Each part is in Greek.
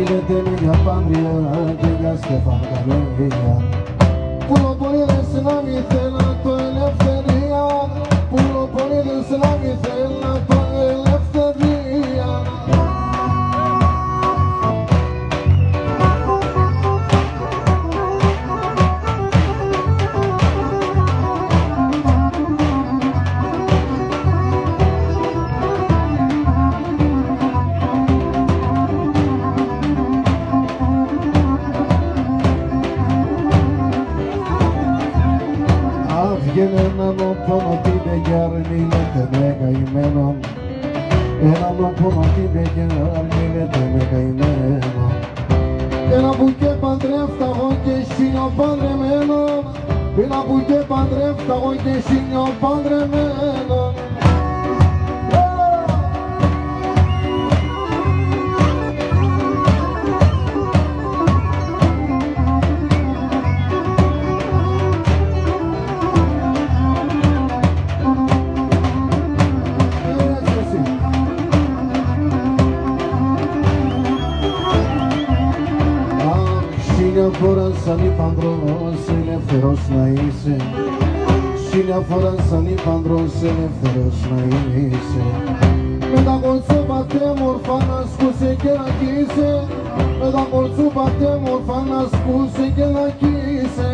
Μιλete μια πάντρια και για στεφάνικα λεβία. Πουλοπονίδες να μη θέλα το ελευθερία. Πουλοπονίδες να μη θέλα το ελευθερία. Βγαίνε έναν πόνο την πεγιάρ, μιλέτε με καημένον. Έναν πόνο την πεγιάρ, μιλέτε με καημένον. Ένα μπουκέ παντρεύταγω και σύνιο παντρεμένον. Ένα μπουκέ παντρεύταγω και σύνιο παντρεμένον. Μια φορά σαν υπαντρός ελεύθερος να είσαι. Μια φορά σαν υπαντρός ελεύθερος να είσαι. Με τα κολτσό πατέμορφα να σκούσε και να κοίσε. Με τα κολτσό πατέμορφα να σκούσε και να κοίσε.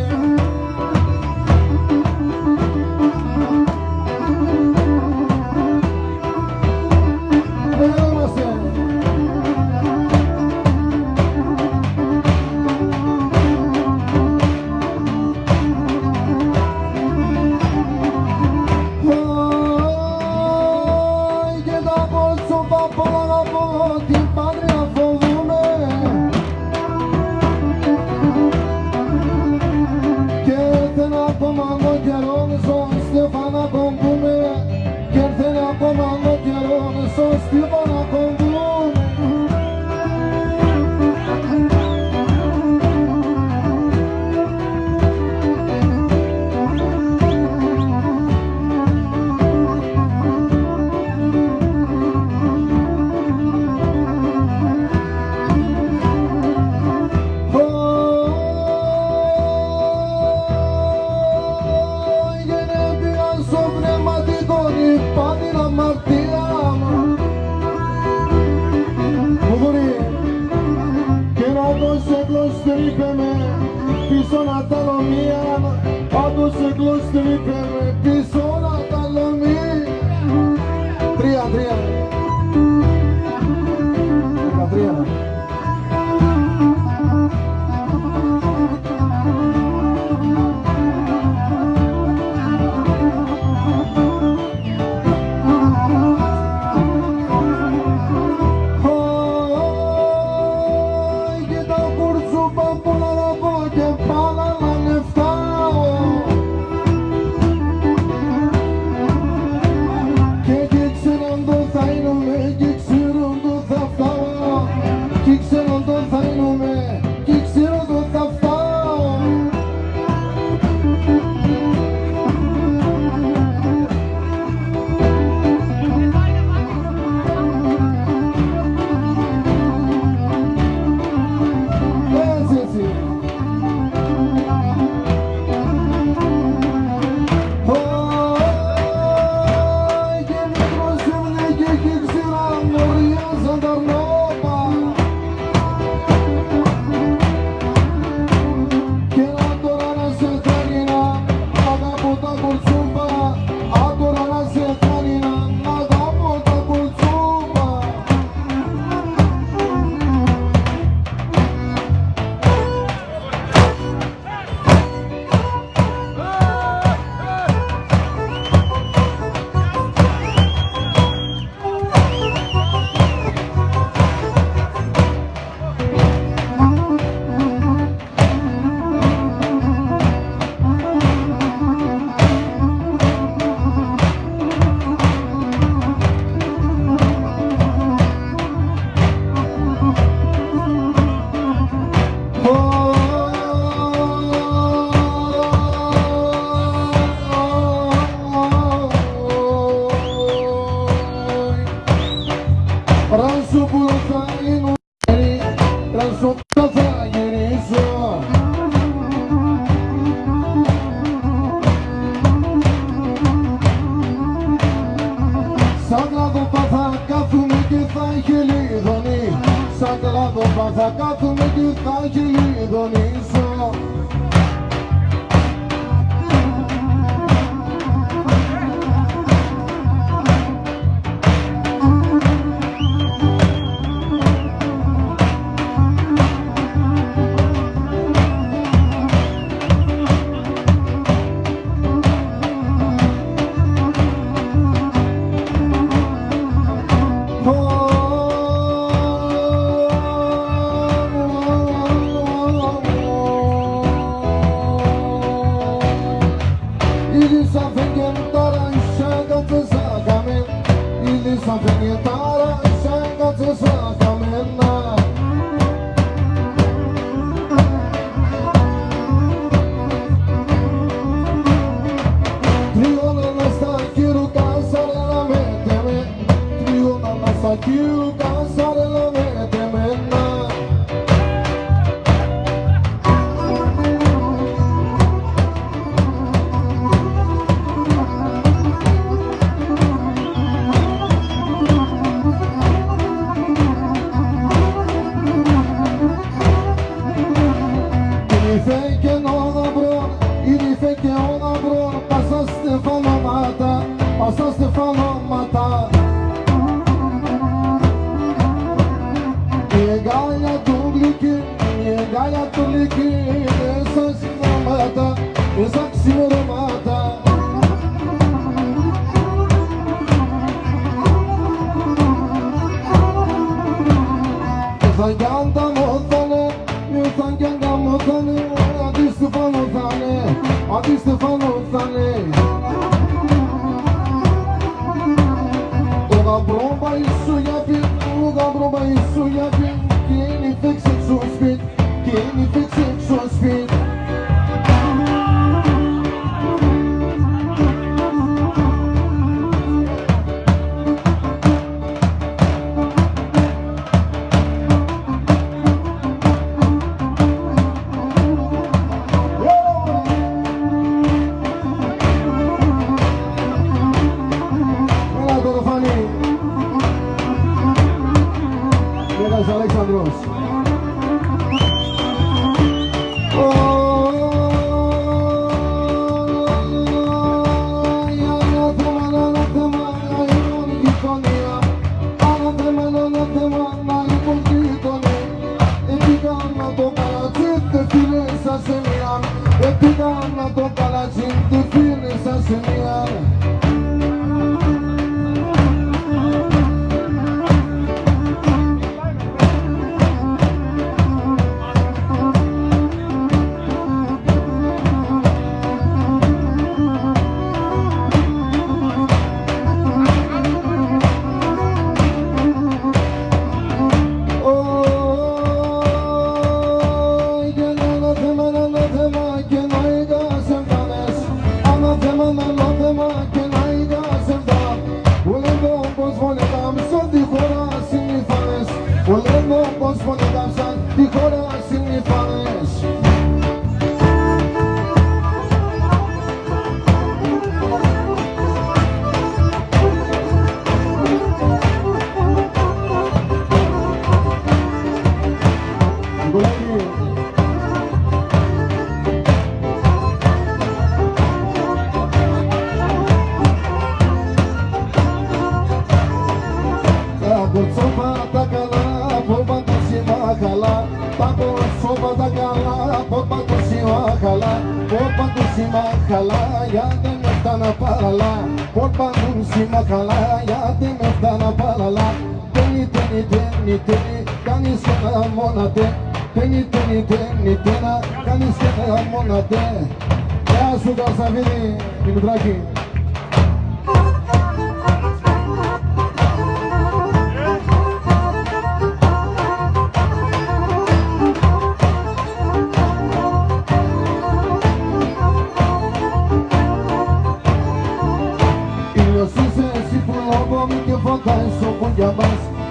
σου θα γυρίσω. Σαν κλάδοπα θα κάθουμε και θα έχει λιδονή. Σαν κλάδοπα θα κάθουμε και θα έχει λιδονίσω.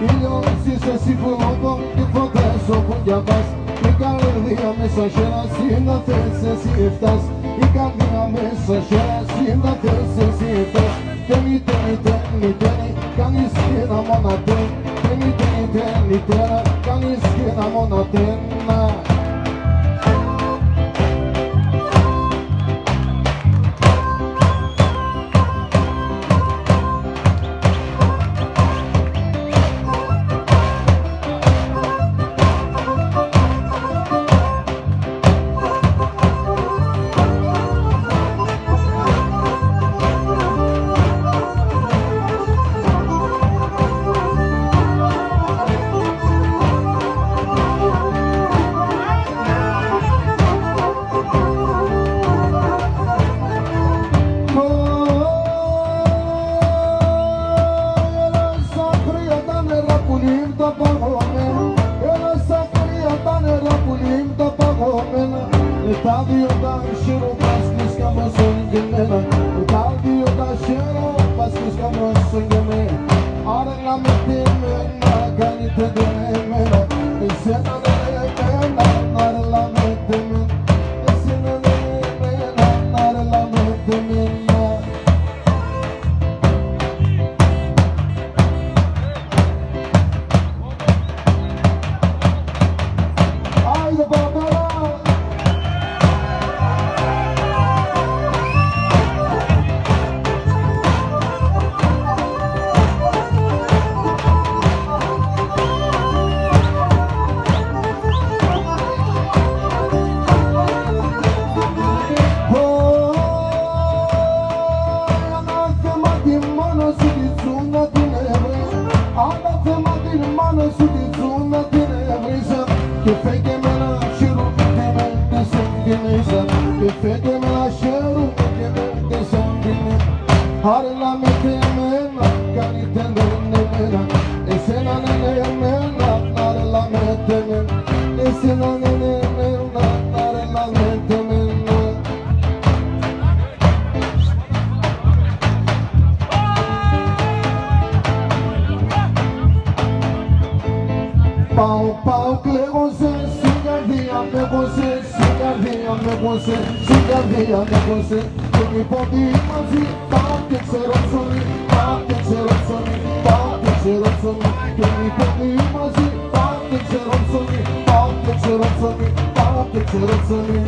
Ήλιος είσαι εσύ που λόγω και φωτές Ποντιακάς. Η καρδιά μέσα χέρας είναι θες εσύ φτάς. Η καρδιά μέσα χέρας είναι θες εσύ φτάς. Τένι, τένι, τένι, τένι, κάνεις και ένα μονατέν. Τένι, τένι, τένι, τένα, κάνεις και ένα μονατέν. Τα δύο τα χειροπάσκεις καμώσον και μένα. Τα δύο τα χειροπάσκεις καμώσον και μένα. Άρα να με τεμένα, κάνετε τον εμένα. Εσένα δεν εμένα, άρα να με τεμένα. Εσένα δεν εμένα, άρα να με τεμένα. Άιντε παραπέρα. Και φέγγε με ένα χέρου και με τέσσερ και μέσα. Και φέγγε με ένα χέρου και με τέσσερ και μέσα. Άρα να με τεμένα, κάνετε τον εμένα. Εσένα είναι εμένα, άρα να με τεμένα. Εσένα είναι εμένα, άρα να με τεμένα. Πάω, πάω, κλαίγωσε, στην καρδία με κόσε, στην καρδία με κόσε, στην καρδία με κόσε. Και μη πόντι μαζί, πάω και ξέρω ψωμί, πάω και ξέρω ψωμί, πάω και ξέρω ψωμί. Και μη πόντι μαζί, πάω και ξέρω ψωμί, πάω και ξέρω ψωμί, πάω και ξέρω ψωμί.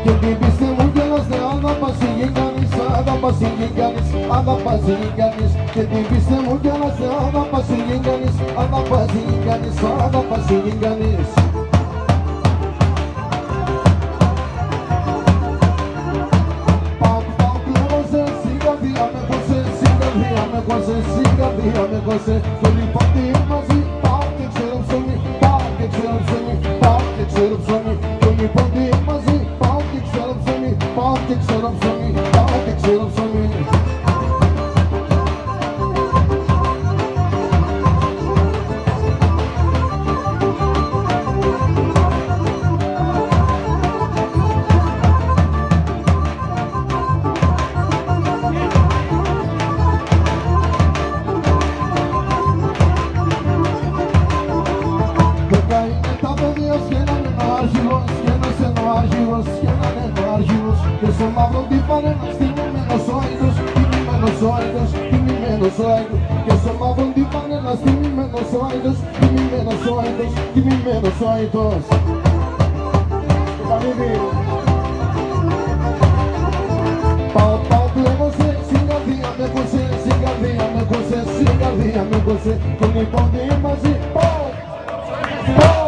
Και την πίστη μου γέλαστε, αν θα πασίγει κανείς, αν θα πασίγει κανείς, αν θα πασίγει κανείς. Και την πίστη μου γέλαστε, αν θα πασίγει κανείς, αν θα πασίγει κανείς, αν θα πασίγει κανείς. Πάω, πάω, κλαίρωσε, στην καρδία με κόσε, στην καρδία με κόσε, στην καρδία με κόσε. Και όλοι πάτε μαζί, πάω και ξέρω ψωμί, πάω και ξέρω ψωμί, πάω και ξέρω ψωμί. Και όλοι πάτε μαζί, πάω και ξέρω ψωμί, πάω και ξέρω ψωμί, πάω και ξέρω ψωμί. Και στο μαύρο τύπανε ένας τιμημένος ο αηδός, τιμημένος ο αηδός, τιμημένος ο αηδός. Και στο μαύρο τύπανε ένας τιμημένος ο αηδός, τιμημένος ο αηδός, τιμημένος ο αηδός. Πάω, πάω, πλέγωσε, στην καρδία με κόσε, στην καρδία με κόσε, στην καρδία με κόσε. Τον υπόντι μαζί, πάω, πάω.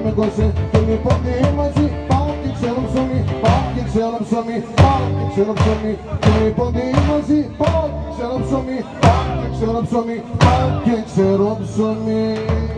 με κόσε και μη πόντι μαζί. Πάω και ξέρω ψωμί, πάω και ξέρω ψωμί, πάω και ξέρω ψωμί και μη πόντι μαζί. Πάω και ξέρω ψωμί, πάω και ξέρω ψωμί, πάω και ξέρω ψωμί.